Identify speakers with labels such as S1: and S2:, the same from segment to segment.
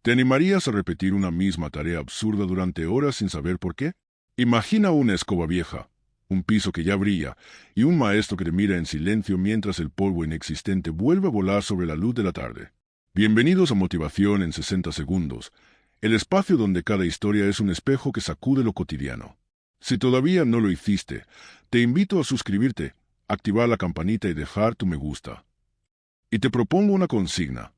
S1: ¿Te animarías a repetir una misma tarea absurda durante horas sin saber por qué? Imagina una escoba vieja, un piso que ya brilla, y un maestro que te mira en silencio mientras el polvo inexistente vuelve a volar sobre la luz de la tarde. Bienvenidos a Motivación en 60 segundos, el espacio donde cada historia es un espejo que sacude lo cotidiano. Si todavía no lo hiciste, te invito a suscribirte, activar la campanita y dejar tu me gusta. Y te propongo una consigna.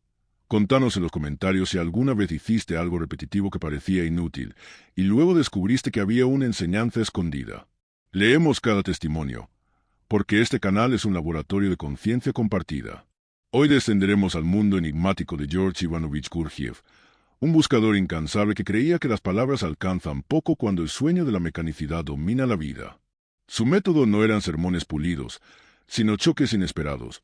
S1: Contanos en los comentarios si alguna vez hiciste algo repetitivo que parecía inútil, y luego descubriste que había una enseñanza escondida. Leemos cada testimonio, porque este canal es un laboratorio de conciencia compartida. Hoy descenderemos al mundo enigmático de George Ivanovich Gurdjieff, un buscador incansable que creía que las palabras alcanzan poco cuando el sueño de la mecanicidad domina la vida. Su método no eran sermones pulidos, sino choques inesperados.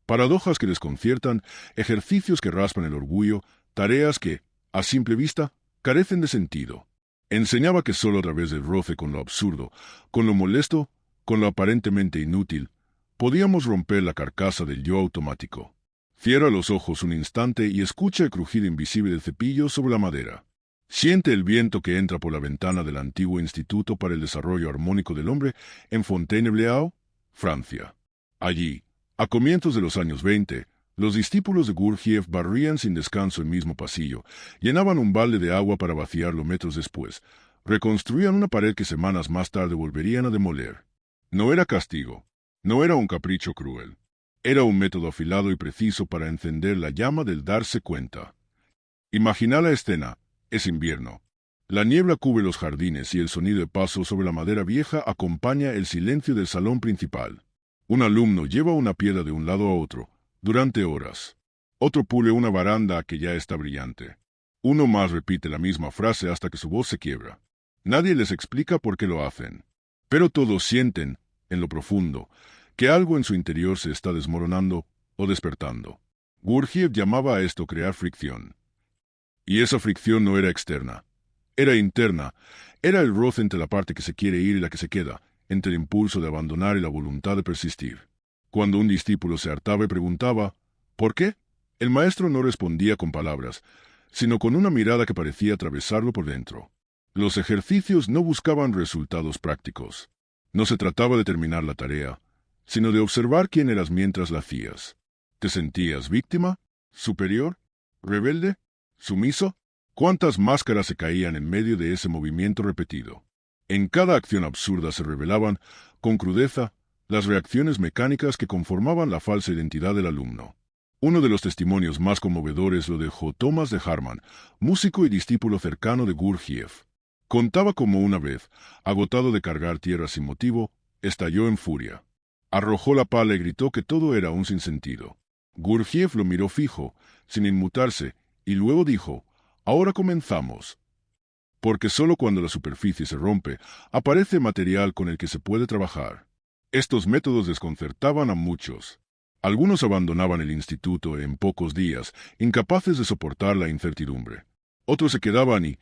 S1: Paradojas que desconciertan, ejercicios que raspan el orgullo, tareas que, a simple vista, carecen de sentido. Enseñaba que solo a través del roce con lo absurdo, con lo molesto, con lo aparentemente inútil, podíamos romper la carcasa del yo automático. Cierra los ojos un instante y escucha el crujido invisible del cepillo sobre la madera. Siente el viento que entra por la ventana del antiguo Instituto para el Desarrollo Armónico del Hombre en Fontainebleau, Francia. Allí, a comienzos de los años 20, los discípulos de Gurdjieff barrían sin descanso el mismo pasillo, llenaban un balde de agua para vaciarlo metros después, reconstruían una pared que semanas más tarde volverían a demoler. No era castigo, no era un capricho cruel, era un método afilado y preciso para encender la llama del darse cuenta. Imagina la escena, es invierno. La niebla cubre los jardines y el sonido de pasos sobre la madera vieja acompaña el silencio del salón principal. Un alumno lleva una piedra de un lado a otro, durante horas. Otro pule una baranda que ya está brillante. Uno más repite la misma frase hasta que su voz se quiebra. Nadie les explica por qué lo hacen. Pero todos sienten, en lo profundo, que algo en su interior se está desmoronando o despertando. Gurdjieff llamaba a esto crear fricción. Y esa fricción no era externa. Era interna. Era el roce entre la parte que se quiere ir y la que se queda, entre el impulso de abandonar y la voluntad de persistir. Cuando un discípulo se hartaba y preguntaba, ¿por qué?, el maestro no respondía con palabras, sino con una mirada que parecía atravesarlo por dentro. Los ejercicios no buscaban resultados prácticos. No se trataba de terminar la tarea, sino de observar quién eras mientras la hacías. ¿Te sentías víctima? ¿Superior? ¿Rebelde? ¿Sumiso? ¿Cuántas máscaras se caían en medio de ese movimiento repetido? En cada acción absurda se revelaban, con crudeza, las reacciones mecánicas que conformaban la falsa identidad del alumno. Uno de los testimonios más conmovedores lo dejó Thomas de Harman, músico y discípulo cercano de Gurdjieff. Contaba cómo una vez, agotado de cargar tierra sin motivo, estalló en furia. Arrojó la pala y gritó que todo era un sinsentido. Gurdjieff lo miró fijo, sin inmutarse, y luego dijo, «Ahora comenzamos». Porque solo cuando la superficie se rompe, aparece material con el que se puede trabajar. Estos métodos desconcertaban a muchos. Algunos abandonaban el instituto en pocos días, incapaces de soportar la incertidumbre. Otros se quedaban y,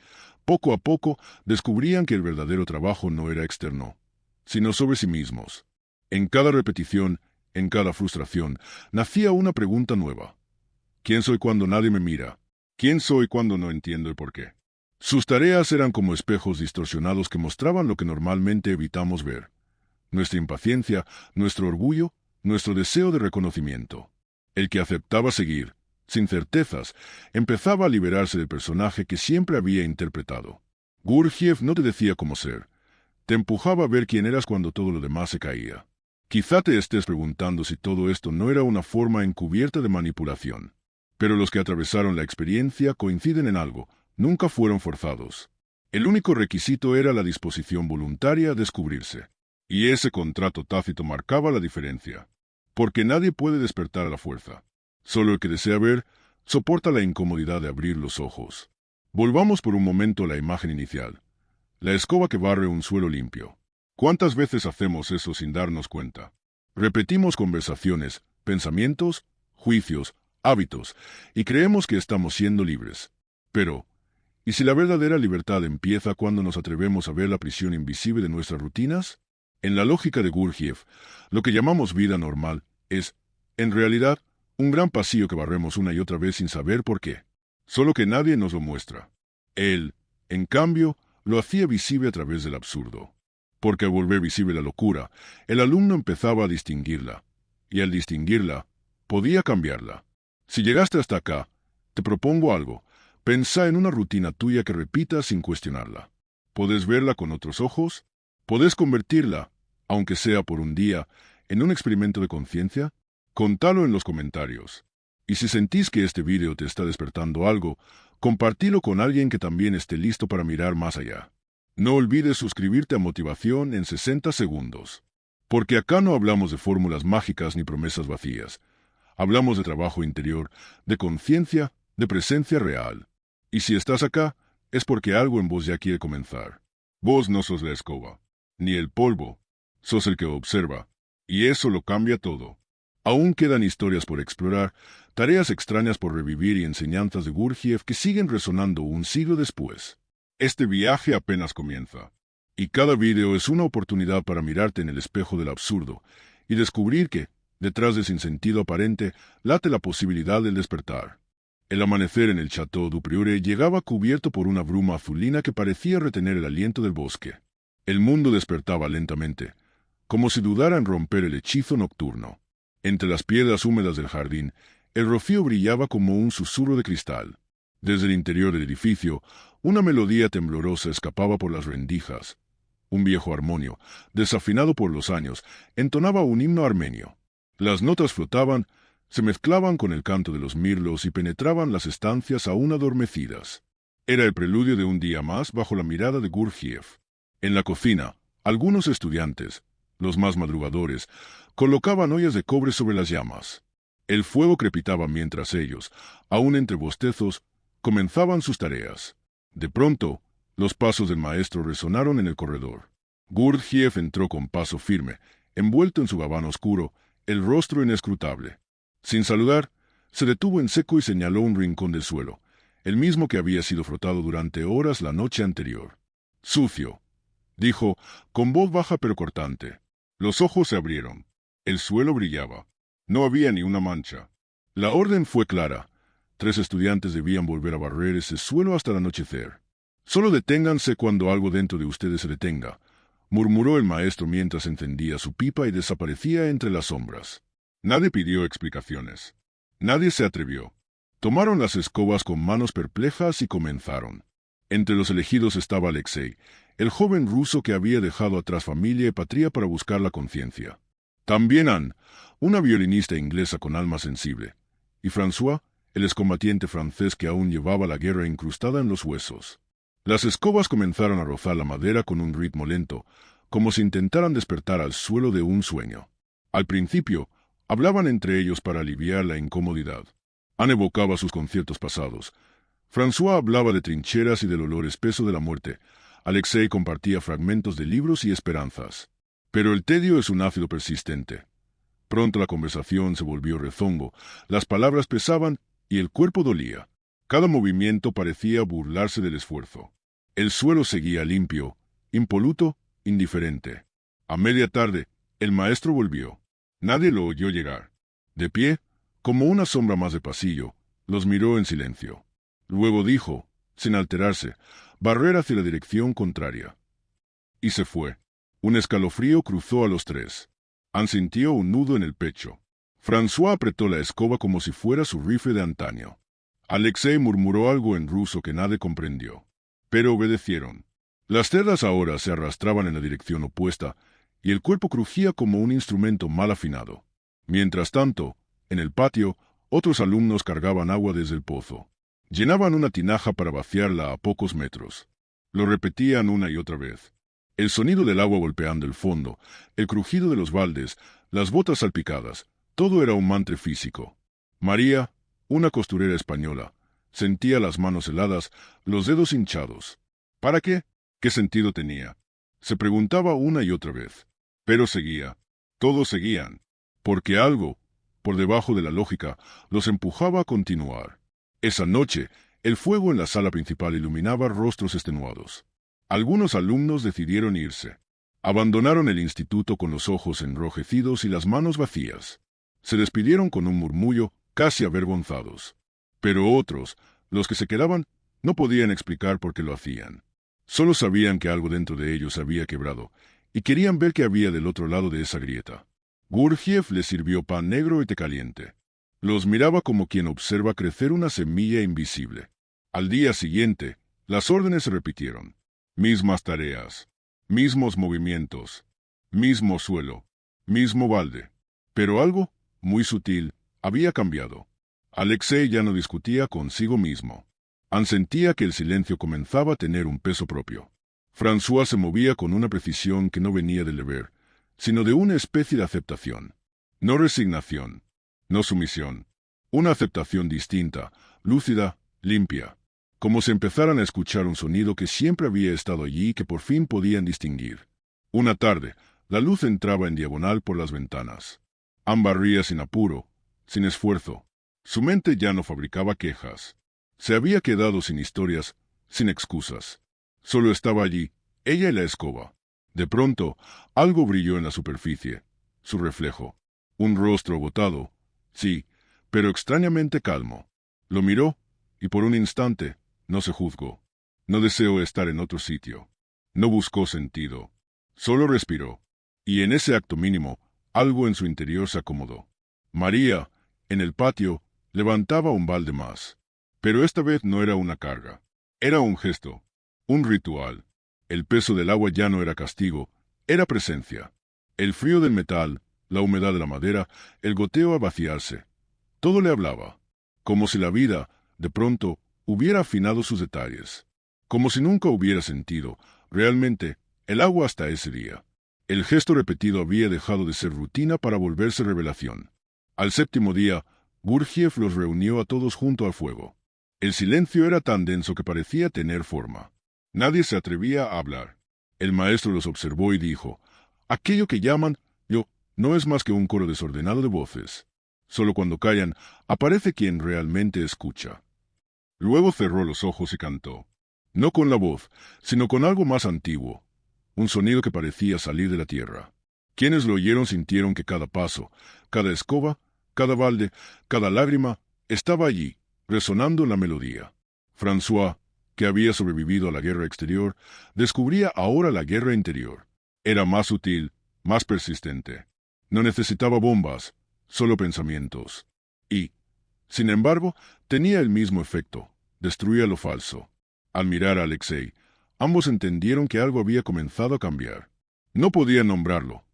S1: poco a poco, descubrían que el verdadero trabajo no era externo, sino sobre sí mismos. En cada repetición, en cada frustración, nacía una pregunta nueva. ¿Quién soy cuando nadie me mira? ¿Quién soy cuando no entiendo el porqué? Sus tareas eran como espejos distorsionados que mostraban lo que normalmente evitamos ver. Nuestra impaciencia, nuestro orgullo, nuestro deseo de reconocimiento. El que aceptaba seguir, sin certezas, empezaba a liberarse del personaje que siempre había interpretado. Gurdjieff no te decía cómo ser. Te empujaba a ver quién eras cuando todo lo demás se caía. Quizá te estés preguntando si todo esto no era una forma encubierta de manipulación. Pero los que atravesaron la experiencia coinciden en algo. Nunca fueron forzados. El único requisito era la disposición voluntaria a descubrirse. Y ese contrato tácito marcaba la diferencia. Porque nadie puede despertar a la fuerza. Solo el que desea ver, soporta la incomodidad de abrir los ojos. Volvamos por un momento a la imagen inicial. La escoba que barre un suelo limpio. ¿Cuántas veces hacemos eso sin darnos cuenta? Repetimos conversaciones, pensamientos, juicios, hábitos, y creemos que estamos siendo libres. Pero, ¿y si la verdadera libertad empieza cuando nos atrevemos a ver la prisión invisible de nuestras rutinas? En la lógica de Gurdjieff, lo que llamamos vida normal es, en realidad, un gran pasillo que barremos una y otra vez sin saber por qué. solo que nadie nos lo muestra. Él, en cambio, lo hacía visible a través del absurdo. Porque al volver visible la locura, el alumno empezaba a distinguirla, y al distinguirla, podía cambiarla. Si llegaste hasta acá, te propongo algo. Pensá en una rutina tuya que repitas sin cuestionarla. ¿Podés verla con otros ojos? ¿Podés convertirla, aunque sea por un día, en un experimento de conciencia? Contalo en los comentarios. Y si sentís que este video te está despertando algo, compartilo con alguien que también esté listo para mirar más allá. No olvides suscribirte a Motivación en 60 segundos. Porque acá no hablamos de fórmulas mágicas ni promesas vacías. Hablamos de trabajo interior, de conciencia, de presencia real. Y si estás acá, es porque algo en vos ya quiere comenzar. Vos no sos la escoba, ni el polvo, sos el que observa. Y eso lo cambia todo. Aún quedan historias por explorar, tareas extrañas por revivir y enseñanzas de Gurdjieff que siguen resonando un siglo después. Este viaje apenas comienza. Y cada video es una oportunidad para mirarte en el espejo del absurdo y descubrir que, detrás de sinsentido aparente, late la posibilidad del despertar. El amanecer en el Château du Priore llegaba cubierto por una bruma azulina que parecía retener el aliento del bosque. El mundo despertaba lentamente, como si dudara en romper el hechizo nocturno. Entre las piedras húmedas del jardín, el rocío brillaba como un susurro de cristal. Desde el interior del edificio, una melodía temblorosa escapaba por las rendijas. Un viejo armonio, desafinado por los años, entonaba un himno armenio. Las notas flotaban, se mezclaban con el canto de los mirlos y penetraban las estancias aún adormecidas. Era el preludio de un día más bajo la mirada de Gurdjieff. En la cocina, algunos estudiantes, los más madrugadores, colocaban ollas de cobre sobre las llamas. El fuego crepitaba mientras ellos, aún entre bostezos, comenzaban sus tareas. De pronto, los pasos del maestro resonaron en el corredor. Gurdjieff entró con paso firme, envuelto en su gabán oscuro, el rostro inescrutable. Sin saludar, se detuvo en seco y señaló un rincón del suelo, el mismo que había sido frotado durante horas la noche anterior. «Sucio», dijo, con voz baja pero cortante. Los ojos se abrieron. El suelo brillaba. No había ni una mancha. La orden fue clara. 3 estudiantes debían volver a barrer ese suelo hasta el anochecer. «Solo deténganse cuando algo dentro de ustedes se detenga», murmuró el maestro mientras encendía su pipa y desaparecía entre las sombras. Nadie pidió explicaciones. Nadie se atrevió. Tomaron las escobas con manos perplejas y comenzaron. Entre los elegidos estaba Alexei, el joven ruso que había dejado atrás familia y patria para buscar la conciencia. También Anne, una violinista inglesa con alma sensible, y François, el excombatiente francés que aún llevaba la guerra incrustada en los huesos. Las escobas comenzaron a rozar la madera con un ritmo lento, como si intentaran despertar al suelo de un sueño. Al principio, hablaban entre ellos para aliviar la incomodidad. Anne evocaba sus conciertos pasados. François hablaba de trincheras y del olor espeso de la muerte. Alexei compartía fragmentos de libros y esperanzas. Pero el tedio es un ácido persistente. Pronto la conversación se volvió rezongo, las palabras pesaban y el cuerpo dolía. Cada movimiento parecía burlarse del esfuerzo. El suelo seguía limpio, impoluto, indiferente. A media tarde, el maestro volvió. Nadie lo oyó llegar. De pie, como una sombra más de pasillo, los miró en silencio. Luego dijo, sin alterarse, barrer hacia la dirección contraria. Y se fue. Un escalofrío cruzó a los 3. Anne sintió un nudo en el pecho. François apretó la escoba como si fuera su rifle de antaño. Alexei murmuró algo en ruso que nadie comprendió. Pero obedecieron. Las cerdas ahora se arrastraban en la dirección opuesta, y el cuerpo crujía como un instrumento mal afinado. Mientras tanto, en el patio, otros alumnos cargaban agua desde el pozo. Llenaban una tinaja para vaciarla a pocos metros. Lo repetían una y otra vez. El sonido del agua golpeando el fondo, el crujido de los baldes, las botas salpicadas, todo era un mantra físico. María, una costurera española, sentía las manos heladas, los dedos hinchados. ¿Para qué? ¿Qué sentido tenía? Se preguntaba una y otra vez. Pero seguía. Todos seguían. Porque algo, por debajo de la lógica, los empujaba a continuar. Esa noche, el fuego en la sala principal iluminaba rostros extenuados. Algunos alumnos decidieron irse. Abandonaron el instituto con los ojos enrojecidos y las manos vacías. Se despidieron con un murmullo, casi avergonzados. Pero otros, Los que se quedaban no podían explicar por qué lo hacían. Solo sabían que algo dentro de ellos había quebrado, y querían ver qué había del otro lado de esa grieta. Gurdjieff les sirvió pan negro y té caliente. Los miraba como quien observa crecer una semilla invisible. Al día siguiente, las órdenes se repitieron. Mismas tareas, mismos movimientos, mismo suelo, mismo balde. Pero algo, muy sutil, había cambiado. Alexei ya no discutía consigo mismo. Sentía que el silencio comenzaba a tener un peso propio. François se movía con una precisión que no venía del deber, sino de una especie de aceptación. No resignación, no sumisión. Una aceptación distinta, lúcida, limpia. Como si empezaran a escuchar un sonido que siempre había estado allí y que por fin podían distinguir. Una tarde, la luz entraba en diagonal por las ventanas. Anne barría sin apuro, sin esfuerzo. Su mente ya no fabricaba quejas. Se había quedado sin historias, sin excusas. Solo estaba allí, ella y la escoba. De pronto, algo brilló en la superficie. Su reflejo. Un rostro agotado. Sí, pero extrañamente calmo. Lo miró, y por un instante, no se juzgó. No deseó estar en otro sitio. No buscó sentido. Solo respiró. Y en ese acto mínimo, algo en su interior se acomodó. María, en el patio, levantaba un balde más. Pero esta vez no era una carga. Era un gesto. Un ritual. El peso del agua ya no era castigo, era presencia. El frío del metal, la humedad de la madera, el goteo a vaciarse. Todo le hablaba. Como si la vida, de pronto, hubiera afinado sus detalles. Como si nunca hubiera sentido, realmente, el agua hasta ese día. El gesto repetido había dejado de ser rutina para volverse revelación. Al séptimo día, Gurdjieff los reunió a todos junto al fuego. El silencio era tan denso que parecía tener forma. Nadie se atrevía a hablar. El maestro los observó y dijo, «Aquello que llaman yo no es más que un coro desordenado de voces. Solo cuando callan, aparece quien realmente escucha». Luego cerró los ojos y cantó. No con la voz, sino con algo más antiguo. Un sonido que parecía salir de la tierra. Quienes lo oyeron sintieron que cada paso, cada escoba, cada balde, cada lágrima, estaba allí, resonando en la melodía. François, que había sobrevivido a la guerra exterior, descubría ahora la guerra interior. Era más sutil, más persistente. No necesitaba bombas, solo pensamientos. Y, sin embargo, tenía el mismo efecto, destruía lo falso. Al mirar a Alexei, ambos entendieron que algo había comenzado a cambiar. No podían nombrarlo,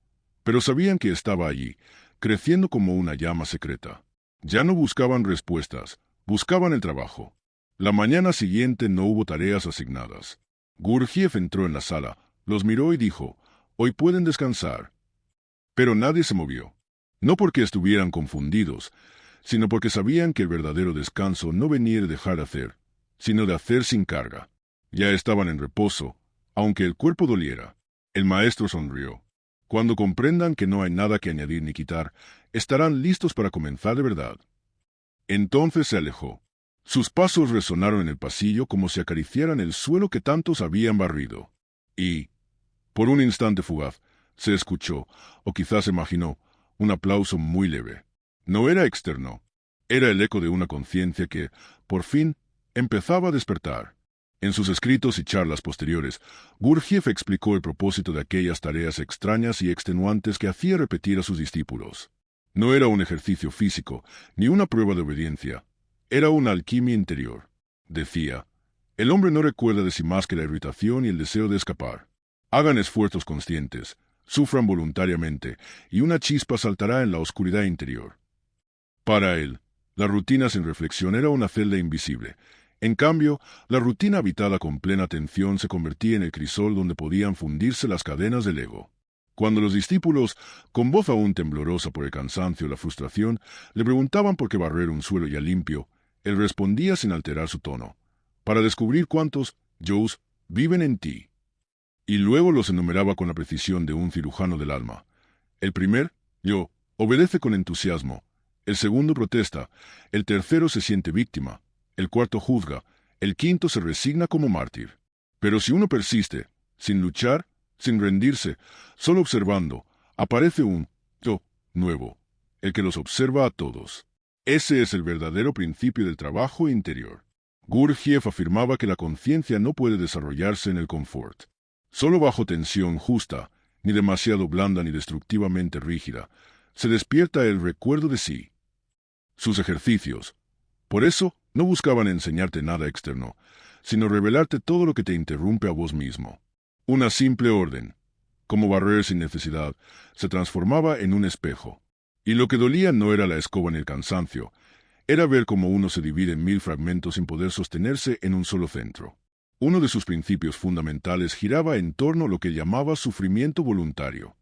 S1: pero sabían que estaba allí, creciendo como una llama secreta. Ya no buscaban respuestas, buscaban el trabajo. La mañana siguiente no hubo tareas asignadas. Gurdjieff entró en la sala, los miró y dijo, «Hoy pueden descansar». Pero nadie se movió. No porque estuvieran confundidos, sino porque sabían que el verdadero descanso no venía de dejar de hacer, sino de hacer sin carga. Ya estaban en reposo, aunque el cuerpo doliera. El maestro sonrió. Cuando comprendan que no hay nada que añadir ni quitar, estarán listos para comenzar de verdad. Entonces se alejó. Sus pasos resonaron en el pasillo como si acariciaran el suelo que tantos habían barrido. Y, por un instante fugaz, se escuchó, o quizás imaginó, un aplauso muy leve. No era externo. Era el eco de una conciencia que, por fin, empezaba a despertar. En sus escritos y charlas posteriores, Gurdjieff explicó el propósito de aquellas tareas extrañas y extenuantes que hacía repetir a sus discípulos. No era un ejercicio físico, ni una prueba de obediencia. Era una alquimia interior. Decía, el hombre no recuerda de sí más que la irritación y el deseo de escapar. Hagan esfuerzos conscientes, sufran voluntariamente, y una chispa saltará en la oscuridad interior. Para él, la rutina sin reflexión era una celda invisible. En cambio, la rutina habitada con plena atención se convertía en el crisol donde podían fundirse las cadenas del ego. Cuando los discípulos, con voz aún temblorosa por el cansancio y la frustración, le preguntaban por qué barrer un suelo ya limpio, él respondía sin alterar su tono, para descubrir cuántos yo's viven en ti. Y luego los enumeraba con la precisión de un cirujano del alma. El primer, yo, obedece con entusiasmo. El segundo protesta. El tercero se siente víctima. El cuarto juzga. El quinto se resigna como mártir. Pero si uno persiste, sin luchar, sin rendirse, solo observando, aparece un yo nuevo, el que los observa a todos. Ese es el verdadero principio del trabajo interior. Gurdjieff afirmaba que la conciencia no puede desarrollarse en el confort. Solo bajo tensión justa, ni demasiado blanda ni destructivamente rígida, se despierta el recuerdo de sí. Sus ejercicios, por eso, no buscaban enseñarte nada externo, sino revelarte todo lo que te interrumpe a vos mismo. Una simple orden, como barrer sin necesidad, se transformaba en un espejo. Y lo que dolía no era la escoba ni el cansancio, era ver cómo uno se divide en 1000 fragmentos sin poder sostenerse en un solo centro. Uno de sus principios fundamentales giraba en torno a lo que llamaba sufrimiento voluntario.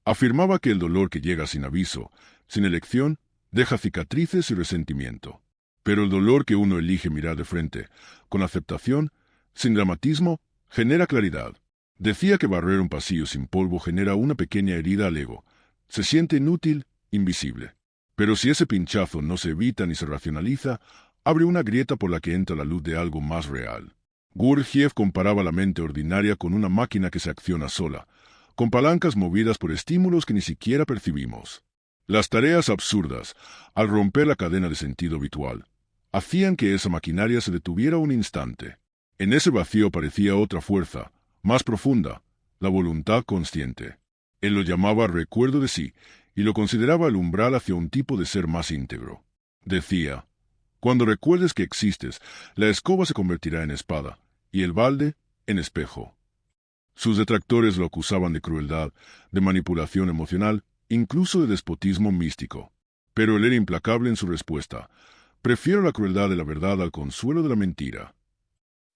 S1: Afirmaba que el dolor que llega sin aviso, sin elección, deja cicatrices y resentimiento. Pero el dolor que uno elige mirar de frente, con aceptación, sin dramatismo, genera claridad. Decía que barrer un pasillo sin polvo genera una pequeña herida al ego. Se siente inútil, invisible. Pero si ese pinchazo no se evita ni se racionaliza, abre una grieta por la que entra la luz de algo más real. Gurdjieff comparaba la mente ordinaria con una máquina que se acciona sola, con palancas movidas por estímulos que ni siquiera percibimos. Las tareas absurdas, al romper la cadena de sentido habitual, hacían que esa maquinaria se detuviera un instante. En ese vacío aparecía otra fuerza, más profunda, la voluntad consciente. Él lo llamaba recuerdo de sí, y lo consideraba el umbral hacia un tipo de ser más íntegro. Decía, cuando recuerdes que existes, la escoba se convertirá en espada, y el balde, en espejo. Sus detractores lo acusaban de crueldad, de manipulación emocional, incluso de despotismo místico. Pero él era implacable en su respuesta. Prefiero la crueldad de la verdad al consuelo de la mentira.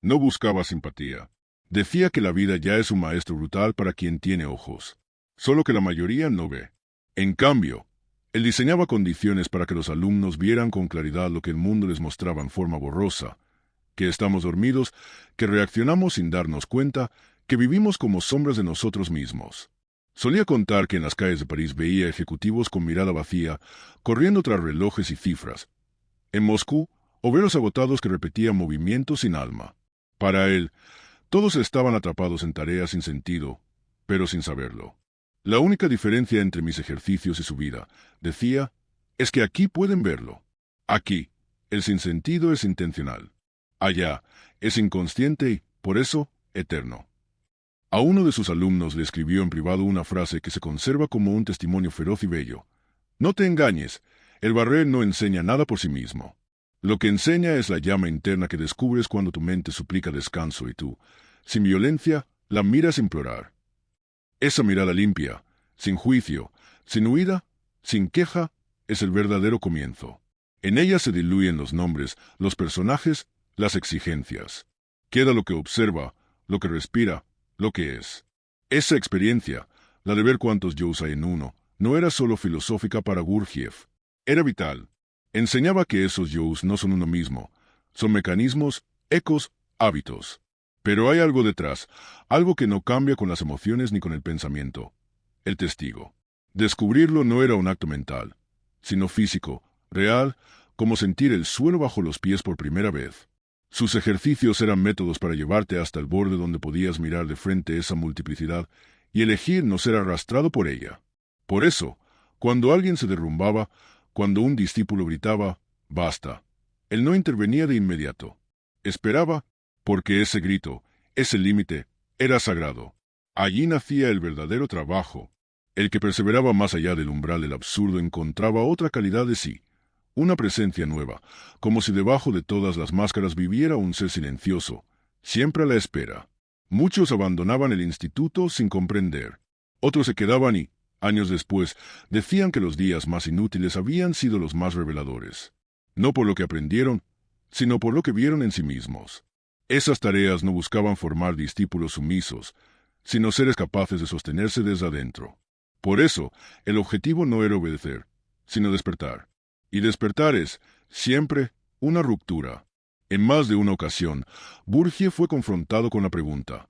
S1: No buscaba simpatía. Decía que la vida ya es un maestro brutal para quien tiene ojos, solo que la mayoría no ve. En cambio, él diseñaba condiciones para que los alumnos vieran con claridad lo que el mundo les mostraba en forma borrosa, que estamos dormidos, que reaccionamos sin darnos cuenta, que vivimos como sombras de nosotros mismos. Solía contar que en las calles de París veía ejecutivos con mirada vacía, corriendo tras relojes y cifras. En Moscú, obreros agotados que repetían movimientos sin alma. Para él, todos estaban atrapados en tareas sin sentido, pero sin saberlo. La única diferencia entre mis ejercicios y su vida, decía, es que aquí pueden verlo. Aquí, el sinsentido es intencional. Allá, es inconsciente y, por eso, eterno. A uno de sus alumnos le escribió en privado una frase que se conserva como un testimonio feroz y bello. No te engañes, el barrer no enseña nada por sí mismo. Lo que enseña es la llama interna que descubres cuando tu mente suplica descanso y tú, sin violencia, la miras implorar. Esa mirada limpia, sin juicio, sin huida, sin queja, es el verdadero comienzo. En ella se diluyen los nombres, los personajes, las exigencias. Queda lo que observa, lo que respira, lo que es. Esa experiencia, la de ver cuántos yo's hay en uno, no era solo filosófica para Gurdjieff. Era vital. Enseñaba que esos yo's no son uno mismo, son mecanismos, ecos, hábitos. Pero hay algo detrás, algo que no cambia con las emociones ni con el pensamiento. El testigo. Descubrirlo no era un acto mental, sino físico, real, como sentir el suelo bajo los pies por primera vez. Sus ejercicios eran métodos para llevarte hasta el borde donde podías mirar de frente esa multiplicidad y elegir no ser arrastrado por ella. Por eso, cuando alguien se derrumbaba, cuando un discípulo gritaba, «Basta», él no intervenía de inmediato. Esperaba, porque ese grito, ese límite, era sagrado. Allí nacía el verdadero trabajo. El que perseveraba más allá del umbral del absurdo encontraba otra calidad de sí, una presencia nueva, como si debajo de todas las máscaras viviera un ser silencioso, siempre a la espera. Muchos abandonaban el instituto sin comprender. Otros se quedaban y, años después, decían que los días más inútiles habían sido los más reveladores. No por lo que aprendieron, sino por lo que vieron en sí mismos. Esas tareas no buscaban formar discípulos sumisos, sino seres capaces de sostenerse desde adentro. Por eso, el objetivo no era obedecer, sino despertar. Y despertar es, siempre, una ruptura. En más de una ocasión, Gurdjieff fue confrontado con la pregunta,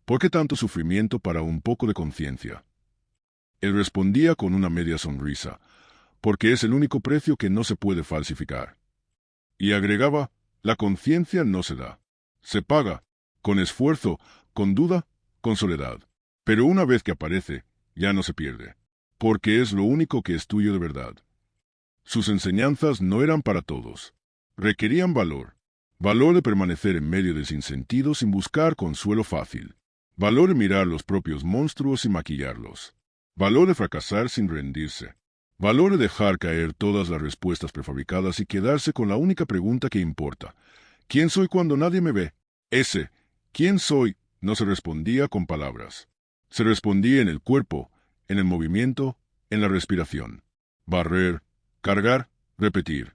S1: ¿por qué tanto sufrimiento para un poco de conciencia? Él respondía con una media sonrisa, porque es el único precio que no se puede falsificar. Y agregaba, la conciencia no se da. Se paga, con esfuerzo, con duda, con soledad. Pero una vez que aparece, ya no se pierde, porque es lo único que es tuyo de verdad. Sus enseñanzas no eran para todos. Requerían valor. Valor de permanecer en medio del sinsentido sin buscar consuelo fácil. Valor de mirar los propios monstruos y maquillarlos. Valor de fracasar sin rendirse. Valor de dejar caer todas las respuestas prefabricadas y quedarse con la única pregunta que importa. ¿Quién soy cuando nadie me ve? Ese, ¿quién soy?, no se respondía con palabras. Se respondía en el cuerpo, en el movimiento, en la respiración. Barrer, cargar, repetir.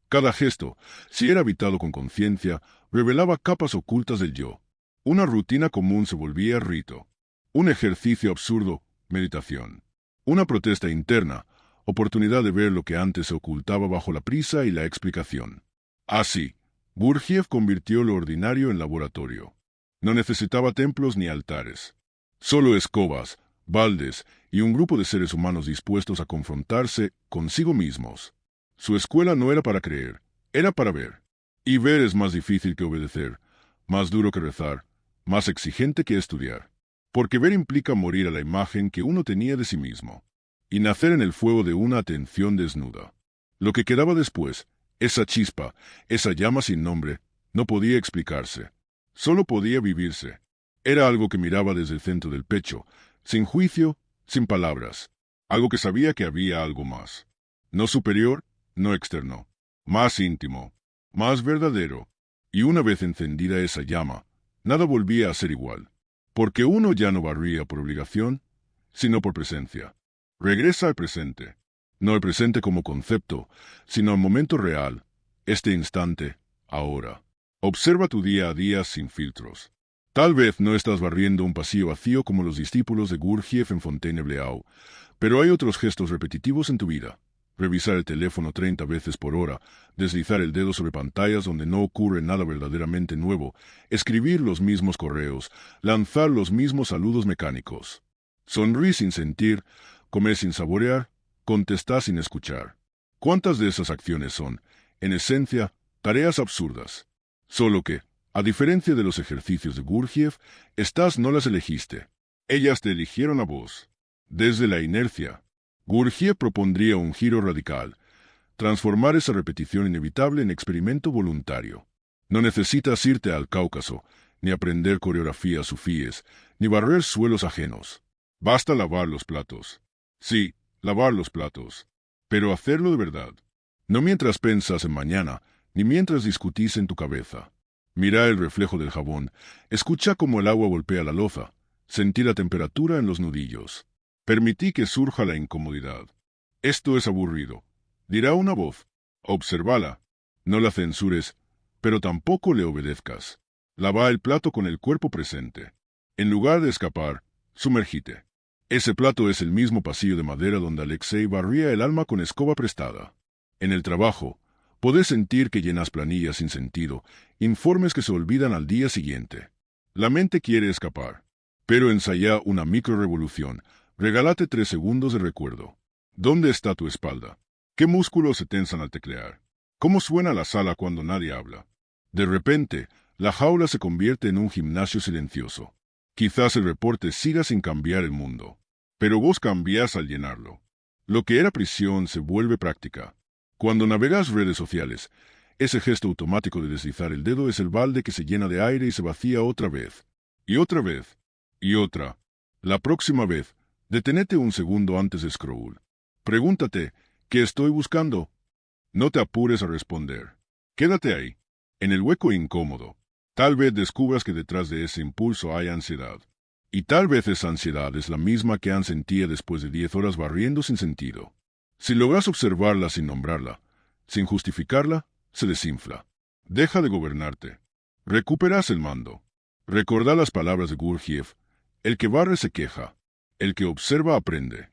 S1: Cada gesto, si era habitado con conciencia, revelaba capas ocultas del yo. Una rutina común se volvía rito. Un ejercicio absurdo, meditación. Una protesta interna, oportunidad de ver lo que antes se ocultaba bajo la prisa y la explicación. Así, Gurdjieff convirtió lo ordinario en laboratorio. No necesitaba templos ni altares. Solo escobas, baldes y un grupo de seres humanos dispuestos a confrontarse consigo mismos. Su escuela no era para creer, era para ver. Y ver es más difícil que obedecer, más duro que rezar, más exigente que estudiar. Porque ver implica morir a la imagen que uno tenía de sí mismo, y nacer en el fuego de una atención desnuda. Lo que quedaba después, esa chispa, esa llama sin nombre, no podía explicarse. Solo podía vivirse. Era algo que miraba desde el centro del pecho, sin juicio, sin palabras. Algo que sabía que había algo más. No superior, no externo. Más íntimo, más verdadero. Y una vez encendida esa llama, nada volvía a ser igual. Porque uno ya no barría por obligación, sino por presencia. Regresa al presente. No el presente como concepto, sino al momento real, este instante, ahora. Observa tu día a día sin filtros. Tal vez no estás barriendo un pasillo vacío como los discípulos de Gurdjieff en Fontainebleau, pero hay otros gestos repetitivos en tu vida. Revisar el teléfono 30 veces por hora, deslizar el dedo sobre pantallas donde no ocurre nada verdaderamente nuevo, escribir los mismos correos, lanzar los mismos saludos mecánicos. Sonreír sin sentir, comer sin saborear, contestar sin escuchar. ¿Cuántas de esas acciones son, en esencia, tareas absurdas? Solo que, a diferencia de los ejercicios de Gurdjieff, estas no las elegiste. Ellas te eligieron a vos. Desde la inercia, Gurdjieff propondría un giro radical, transformar esa repetición inevitable en experimento voluntario. No necesitas irte al Cáucaso, ni aprender coreografías sufíes, ni barrer suelos ajenos. Basta lavar los platos. Sí, lavar los platos. Pero hacerlo de verdad. No mientras pensas en mañana, ni mientras discutís en tu cabeza. Mira el reflejo del jabón, escucha cómo el agua golpea la loza, sentí la temperatura en los nudillos. Permití que surja la incomodidad. Esto es aburrido, dirá una voz. Obsérvala. No la censures, pero tampoco le obedezcas. Lava el plato con el cuerpo presente. En lugar de escapar, sumergite. Ese plato es el mismo pasillo de madera donde Alexei barría el alma con escoba prestada. En el trabajo, podés sentir que llenas planillas sin sentido, informes que se olvidan al día siguiente. La mente quiere escapar, pero ensaya una microrevolución. Regálate 3 segundos de recuerdo. ¿Dónde está tu espalda? ¿Qué músculos se tensan al teclear? ¿Cómo suena la sala cuando nadie habla? De repente, la jaula se convierte en un gimnasio silencioso. Quizás el reporte siga sin cambiar el mundo, pero vos cambiás al llenarlo. Lo que era prisión se vuelve práctica. Cuando navegas redes sociales, ese gesto automático de deslizar el dedo es el balde que se llena de aire y se vacía otra vez. Y otra vez. Y otra. La próxima vez, detenete un segundo antes de scroll. Pregúntate, ¿qué estoy buscando? No te apures a responder. Quédate ahí, en el hueco incómodo. Tal vez descubras que detrás de ese impulso hay ansiedad. Y tal vez esa ansiedad es la misma que han sentido después de 10 horas barriendo sin sentido. Si logras observarla sin nombrarla, sin justificarla, se desinfla. Deja de gobernarte. Recuperas el mando. Recordá las palabras de Gurdjieff. El que barre se queja. El que observa aprende.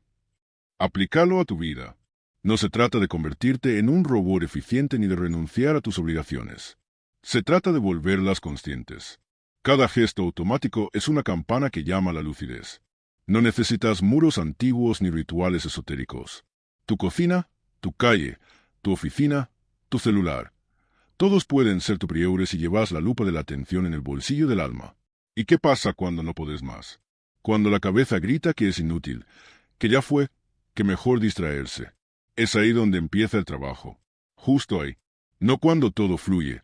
S1: Aplícalo a tu vida. No se trata de convertirte en un robot eficiente ni de renunciar a tus obligaciones. Se trata de volverlas conscientes. Cada gesto automático es una campana que llama a la lucidez. No necesitas muros antiguos ni rituales esotéricos. Tu cocina, tu calle, tu oficina, tu celular. Todos pueden ser tu priore si llevas la lupa de la atención en el bolsillo del alma. ¿Y qué pasa cuando no podés más? Cuando la cabeza grita que es inútil, que ya fue, que mejor distraerse. Es ahí donde empieza el trabajo. Justo ahí. No cuando todo fluye,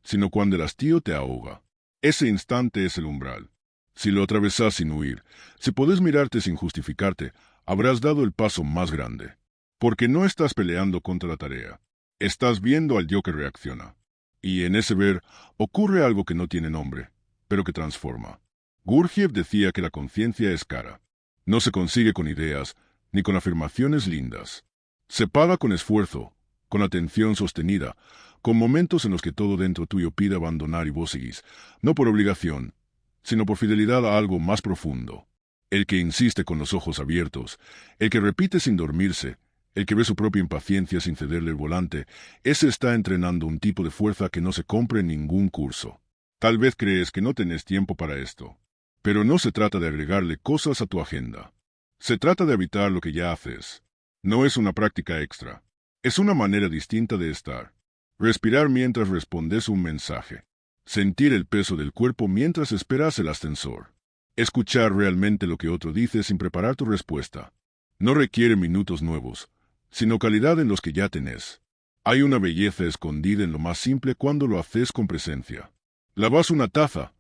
S1: sino cuando el hastío te ahoga. Ese instante es el umbral. Si lo atravesas sin huir, si podés mirarte sin justificarte, habrás dado el paso más grande. Porque no estás peleando contra la tarea. Estás viendo al yo que reacciona. Y en ese ver ocurre algo que no tiene nombre, pero que transforma. Gurdjieff decía que la conciencia es cara. No se consigue con ideas, ni con afirmaciones lindas. Se paga con esfuerzo, con atención sostenida, con momentos en los que todo dentro tuyo pide abandonar y vos seguís, no por obligación, sino por fidelidad a algo más profundo. El que insiste con los ojos abiertos, el que repite sin dormirse, el que ve su propia impaciencia sin cederle el volante, ese está entrenando un tipo de fuerza que no se compra en ningún curso. Tal vez crees que no tenés tiempo para esto, pero no se trata de agregarle cosas a tu agenda. Se trata de habitar lo que ya haces. No es una práctica extra. Es una manera distinta de estar. Respirar mientras respondes un mensaje. Sentir el peso del cuerpo mientras esperas el ascensor. Escuchar realmente lo que otro dice sin preparar tu respuesta. No requiere minutos nuevos, sino calidad en los que ya tenés. Hay una belleza escondida en lo más simple cuando lo haces con presencia. Lavas una taza,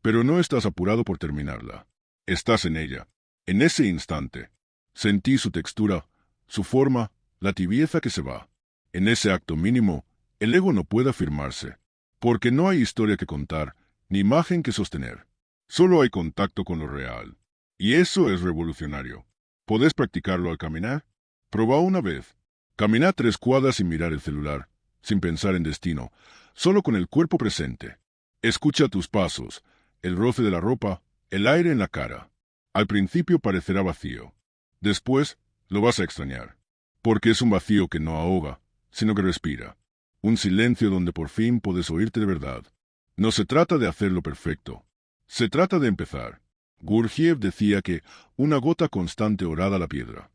S1: pero no estás apurado por terminarla. Estás en ella, en ese instante. Sentí su textura, su forma, la tibieza que se va. En ese acto mínimo, el ego no puede afirmarse, porque no hay historia que contar, ni imagen que sostener. Solo hay contacto con lo real. Y eso es revolucionario. ¿Podés practicarlo al caminar? Probá una vez. Camina 3 cuadras sin mirar el celular, sin pensar en destino, solo con el cuerpo presente. Escucha tus pasos, el roce de la ropa, el aire en la cara. Al principio parecerá vacío. Después lo vas a extrañar. Porque es un vacío que no ahoga, sino que respira. Un silencio donde por fin puedes oírte de verdad. No se trata de hacerlo perfecto. Se trata de empezar. Gurdjieff decía que una gota constante horada la piedra.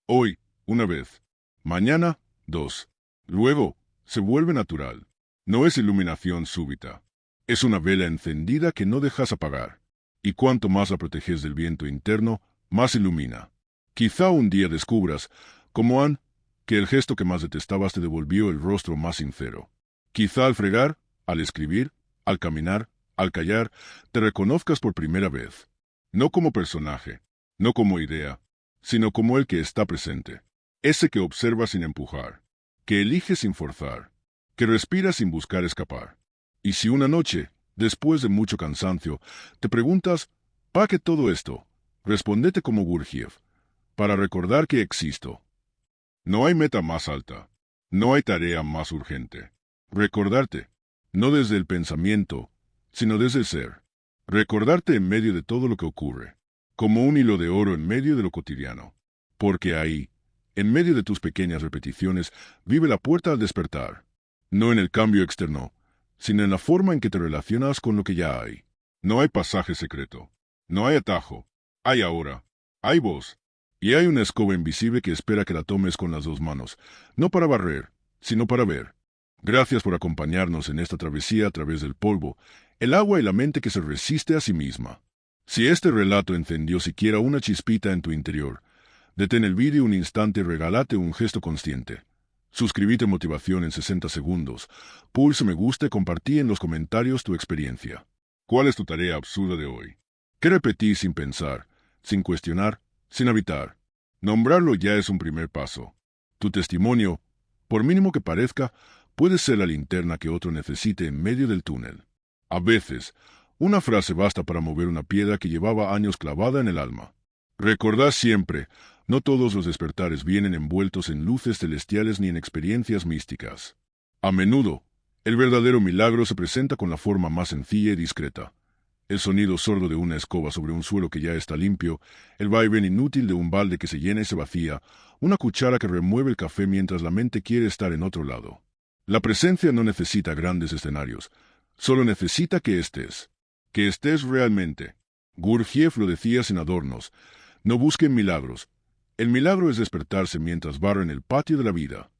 S1: Hoy, una vez. Mañana, 2. Luego, se vuelve natural. No es iluminación súbita. Es una vela encendida que no dejas apagar. Y cuanto más la proteges del viento interno, más ilumina. Quizá un día descubras, como Anne, que el gesto que más detestabas te devolvió el rostro más sincero. Quizá al fregar, al escribir, al caminar, al callar, te reconozcas por primera vez. No como personaje, no como idea, sino como el que está presente. Ese que observa sin empujar, que elige sin forzar, que respira sin buscar escapar. Y si una noche, después de mucho cansancio, te preguntas, ¿para qué todo esto? Respondete como Gurdjieff, para recordar que existo. No hay meta más alta, no hay tarea más urgente. Recordarte, no desde el pensamiento, sino desde el ser. Recordarte en medio de todo lo que ocurre, como un hilo de oro en medio de lo cotidiano. Porque ahí, en medio de tus pequeñas repeticiones, vive la puerta al despertar. No en el cambio externo, sino en la forma en que te relacionas con lo que ya hay. No hay pasaje secreto. No hay atajo. Hay ahora. Hay voz. Y hay una escoba invisible que espera que la tomes con las 2 manos, no para barrer, sino para ver. Gracias por acompañarnos en esta travesía a través del polvo, el agua y la mente que se resiste a sí misma. Si este relato encendió siquiera una chispita en tu interior, detén el vídeo un instante y regálate un gesto consciente. Suscríbete Motivación en 60 segundos, pulsa me gusta y compartí en los comentarios tu experiencia. ¿Cuál es tu tarea absurda de hoy? ¿Qué repetís sin pensar, sin cuestionar, sin habitar? Nombrarlo ya es un primer paso. Tu testimonio, por mínimo que parezca, puede ser la linterna que otro necesite en medio del túnel. A veces, una frase basta para mover una piedra que llevaba años clavada en el alma. Recordad siempre, no todos los despertares vienen envueltos en luces celestiales ni en experiencias místicas. A menudo, el verdadero milagro se presenta con la forma más sencilla y discreta. El sonido sordo de una escoba sobre un suelo que ya está limpio, el vaivén inútil de un balde que se llena y se vacía, una cuchara que remueve el café mientras la mente quiere estar en otro lado. La presencia no necesita grandes escenarios, solo necesita que estés realmente. Gurdjieff lo decía sin adornos, no busquen milagros. El milagro es despertarse mientras barren el patio de la vida.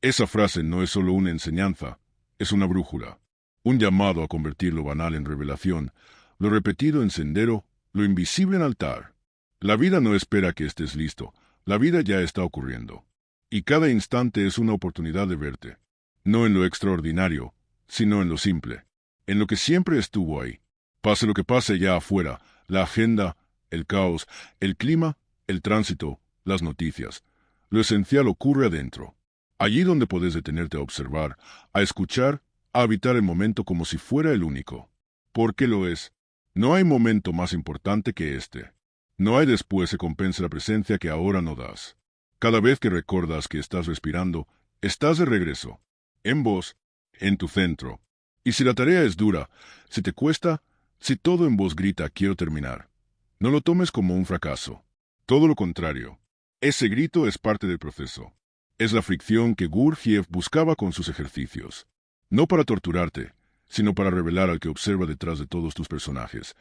S1: Esa frase no es solo una enseñanza, es una brújula. Un llamado a convertir lo banal en revelación, lo repetido en sendero, lo invisible en altar. La vida no espera que estés listo, la vida ya está ocurriendo. Y cada instante es una oportunidad de verte. No en lo extraordinario, sino en lo simple, en lo que siempre estuvo ahí. Pase lo que pase allá afuera, la agenda, el caos, el clima, el tránsito, las noticias. Lo esencial ocurre adentro. Allí donde podés detenerte a observar, a escuchar, a habitar el momento como si fuera el único. Porque lo es. No hay momento más importante que este. No hay después se compense la presencia que ahora no das. Cada vez que recordas que estás respirando, estás de regreso. En vos, en tu centro. Y si la tarea es dura, si te cuesta, si todo en vos grita quiero terminar, no lo tomes como un fracaso. Todo lo contrario. Ese grito es parte del proceso. Es la fricción que Gurdjieff buscaba con sus ejercicios. No para torturarte, sino para revelar al que observa detrás de todos tus personajes.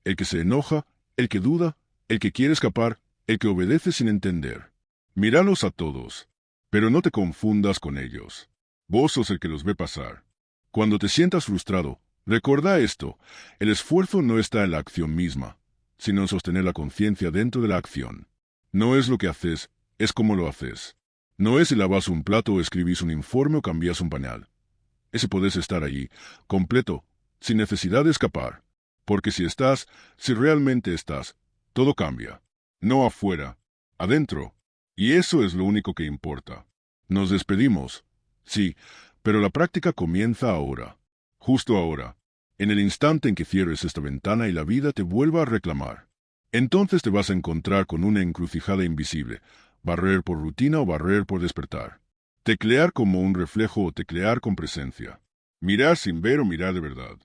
S1: El que se enoja, el que duda, el que quiere escapar, el que obedece sin entender. Míralos a todos, pero no te confundas con ellos. Vos sos el que los ve pasar. Cuando te sientas frustrado, recordá esto: el esfuerzo no está en la acción misma, sino en sostener la conciencia dentro de la acción. No es lo que haces, es cómo lo haces. No es si lavas un plato o escribís un informe o cambias un pañal. Ese podés estar allí, completo, sin necesidad de escapar. Porque si realmente estás, todo cambia. No afuera, adentro. Y eso es lo único que importa. Nos despedimos. Sí, pero la práctica comienza ahora. Justo ahora. En el instante en que cierres esta ventana y la vida te vuelva a reclamar. Entonces te vas a encontrar con una encrucijada invisible. Barrer por rutina o barrer por despertar. Teclear como un reflejo o teclear con presencia. Mirar sin ver o mirar de verdad.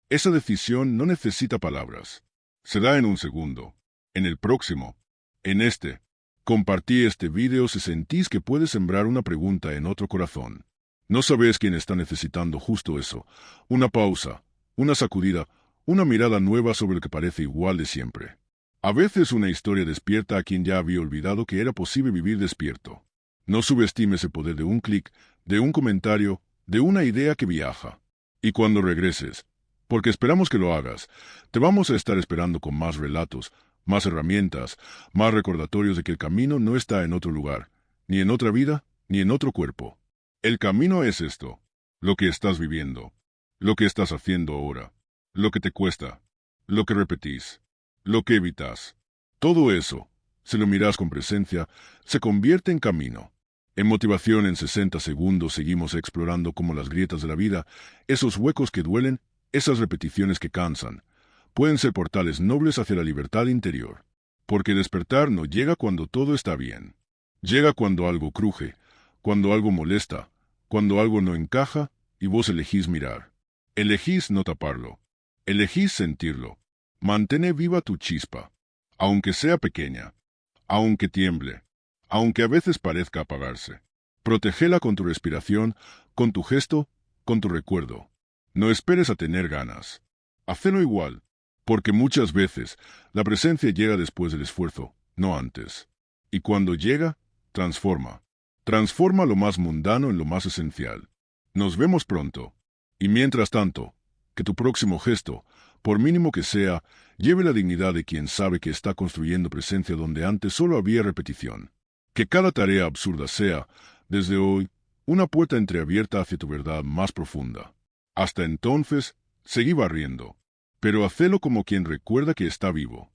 S1: Esa decisión no necesita palabras. Se da en un segundo. En el próximo. En este. Compartí este video si sentís que puedes sembrar una pregunta en otro corazón. No sabes quién está necesitando justo eso. Una pausa, una sacudida, una mirada nueva sobre lo que parece igual de siempre. A veces una historia despierta a quien ya había olvidado que era posible vivir despierto. No subestimes el poder de un clic, de un comentario, de una idea que viaja. Y cuando regreses, porque esperamos que lo hagas, te vamos a estar esperando con más relatos, más herramientas, más recordatorios de que el camino no está en otro lugar, ni en otra vida, ni en otro cuerpo. El camino es esto, lo que estás viviendo, lo que estás haciendo ahora, lo que te cuesta, lo que repetís, lo que evitas. Todo eso, si lo miras con presencia, se convierte en camino. En Motivación en 60 segundos seguimos explorando cómo las grietas de la vida, esos huecos que duelen, esas repeticiones que cansan, pueden ser portales nobles hacia la libertad interior. Porque despertar no llega cuando todo está bien. Llega cuando algo cruje, cuando algo molesta, cuando algo no encaja y vos elegís mirar. Elegís no taparlo. Elegís sentirlo. Mantén viva tu chispa, aunque sea pequeña, aunque tiemble, aunque a veces parezca apagarse. Protégela con tu respiración, con tu gesto, con tu recuerdo. No esperes a tener ganas. Hacelo igual, porque muchas veces la presencia llega después del esfuerzo, no antes. Y cuando llega, transforma. Transforma lo más mundano en lo más esencial. Nos vemos pronto. Y mientras tanto, que tu próximo gesto, por mínimo que sea, lleve la dignidad de quien sabe que está construyendo presencia donde antes solo había repetición. Que cada tarea absurda sea, desde hoy, una puerta entreabierta hacia tu verdad más profunda. Hasta entonces, seguí barriendo, pero hacelo como quien recuerda que está vivo.